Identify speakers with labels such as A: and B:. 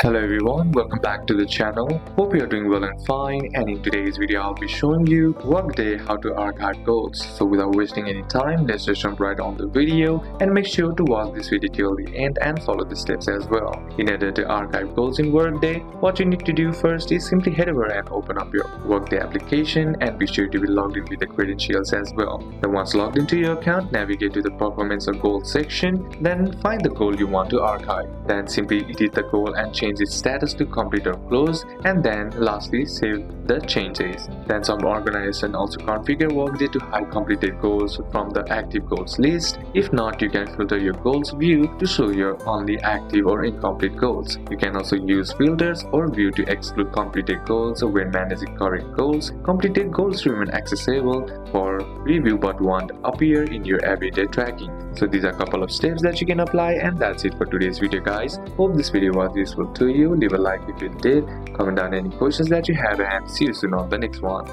A: Hello everyone, welcome back to the channel. Hope you are doing well and fine, and in today's video I'll be showing you Workday how to archive goals. So without wasting any time, let's just jump right on the video and make sure to watch this video till the end and follow the steps as well. In order to archive goals in Workday, what you need to do first is simply head over and open up your Workday application and be sure to be logged in with the credentials as well. Then once logged into your account, navigate to the performance or goals section, then find the goal you want to archive. Then simply edit the goal and change its status to complete or closed, and then lastly save the changes. Then some organization also configure Workday to hide completed goals from the active goals list. If not, you can filter your goals view to show your only active or incomplete goals. You can also use filters or view to exclude completed goals when managing current goals. Completed goals remain accessible for review but won't appear in your everyday tracking. So these are a couple of steps that you can apply, and that's it for today's video guys. Hope this video was useful to you. Leave a like if it did, comment down any questions that you have, and see you soon on the next one.